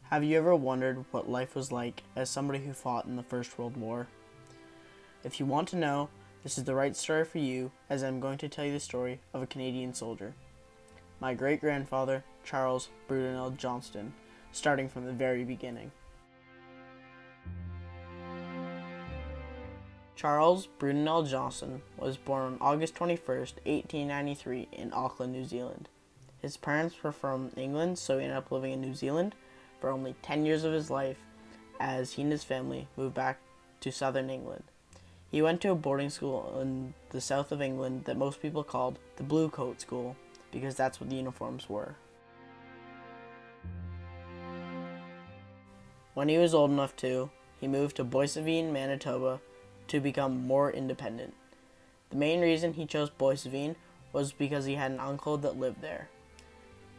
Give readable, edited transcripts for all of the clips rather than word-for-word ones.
Have you ever wondered what life was like as somebody who fought in the First World War? If you want to know, this is the right story for you, as I'm going to tell you the story of a Canadian soldier. My great-grandfather, Charles Brudenal Johnston, starting from the very beginning. Charles Brudenal Johnston was born on August 21st, 1893 in Auckland, New Zealand. His parents were from England, so he ended up living in New Zealand for only 10 years of his life as he and his family moved back to southern England. He went to a boarding school in the south of England that most people called the Blue Coat School because that's what the uniforms were. When he was old enough to, he moved to Boissevain, Manitoba to become more independent. The main reason he chose Boissevain was because he had an uncle that lived there.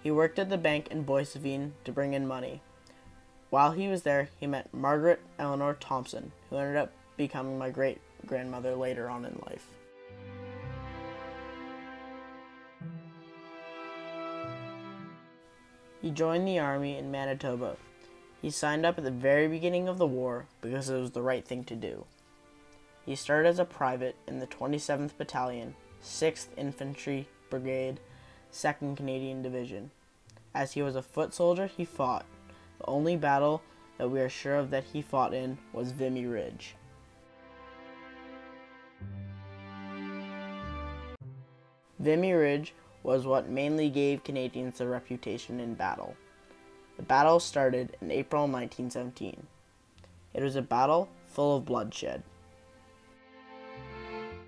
He worked at the bank in Boissevain to bring in money. While he was there, he met Margaret Eleanor Thompson, who ended up becoming my great-grandmother later on in life. He joined the army in Manitoba. He signed up at the very beginning of the war because it was the right thing to do. He started as a private in the 27th Battalion, 6th Infantry Brigade, 2nd Canadian Division. As he was a foot soldier, he fought. The only battle that we are sure of that he fought in was Vimy Ridge. Vimy Ridge was what mainly gave Canadians their reputation in battle. The battle started in April 1917. It was a battle full of bloodshed.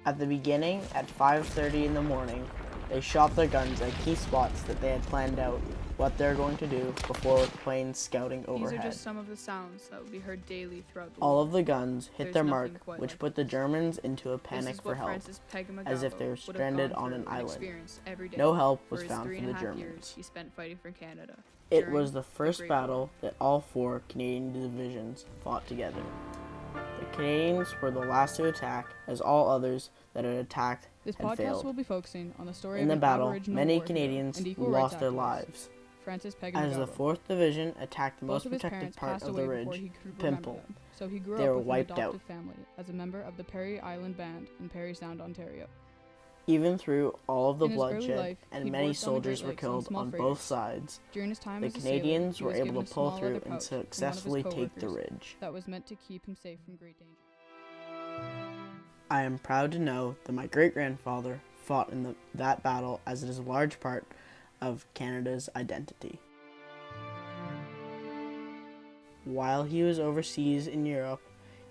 At the beginning, at 5:30 in the morning, they shot their guns at key spots that they had planned out what they're going to do before with planes scouting overhead. These are just some of the sounds that will be heard daily throughout the All war. of the guns hit their mark, which put the Germans into a This panic is for what help, Francis as if they were would have stranded gone on an through and island. experienced every day No help was for his found for the 3.5 years Germans. he spent fighting for Canada. It during was the first Great battle War. that all four Canadian divisions fought together. The Canadians were the last to attack, as all others that had attacked This had podcast failed. will be focusing on the story In of the an battle, Aboriginal many war hero Canadians and equal lost rights their activist, lives, Francis as the 4th Division attacked the Both most of his protected parents part passed of the away before ridge, he could remember Pimple. them, so he grew They up were with wiped an out. adoptive family as a member of the Perry Island Band in Parry Sound, Ontario. Even through all of the In his early bloodshed, life, and he'd many worked on the Great soldiers were Lakes on killed small on freighters. both sides, During his time the as a Canadians sailor, were he was able given to a pull small through leather and pouch from one of his successfully take the coworkers ridge. that was meant to keep him safe from great danger. I am proud to know that my great-grandfather fought in that battle, as it is a large part of Canada's identity. While he was overseas in Europe,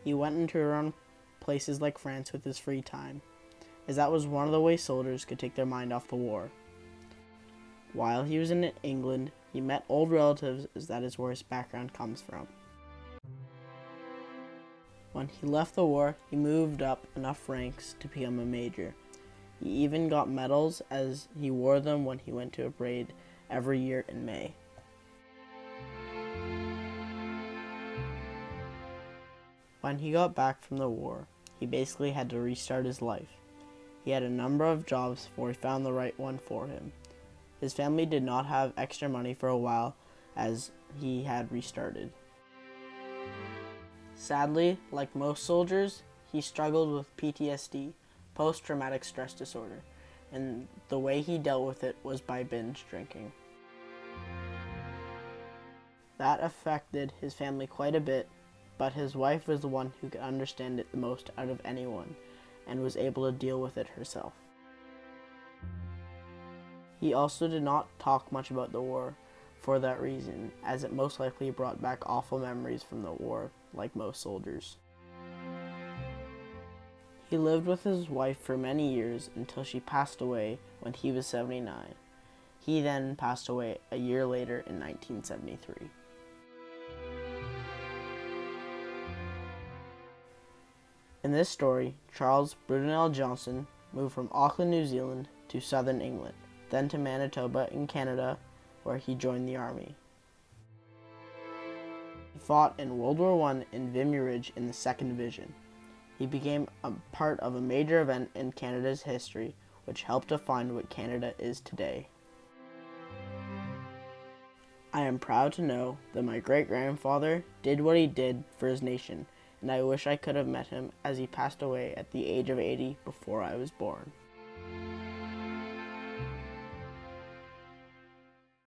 he went and toured around places like France with his free time, as that was one of the ways soldiers could take their mind off the war. While he was in England, he met old relatives, as that is where his background comes from. When he left the war, he moved up enough ranks to become a major. He even got medals, as he wore them when he went to a parade every year in May. When he got back from the war, he basically had to restart his life. He had a number of jobs before he found the right one for him. His family did not have extra money for a while, as he had restarted. Sadly, like most soldiers, he struggled with PTSD, post-traumatic stress disorder, and the way he dealt with it was by binge drinking. That affected his family quite a bit, but his wife was the one who could understand it the most out of anyone, and was able to deal with it herself. He also did not talk much about the war for that reason, as it most likely brought back awful memories from the war, like most soldiers. He lived with his wife for many years until she passed away when he was 79. He then passed away a year later in 1973. In this story, Charles Brudenal Johnston moved from Auckland, New Zealand to southern England, then to Manitoba in Canada, where he joined the army. He fought in World War I in Vimy Ridge in the 2nd Division. He became a part of a major event in Canada's history, which helped define what Canada is today. I am proud to know that my great-grandfather did what he did for his nation, and I wish I could have met him as he passed away at the age of 80 before I was born.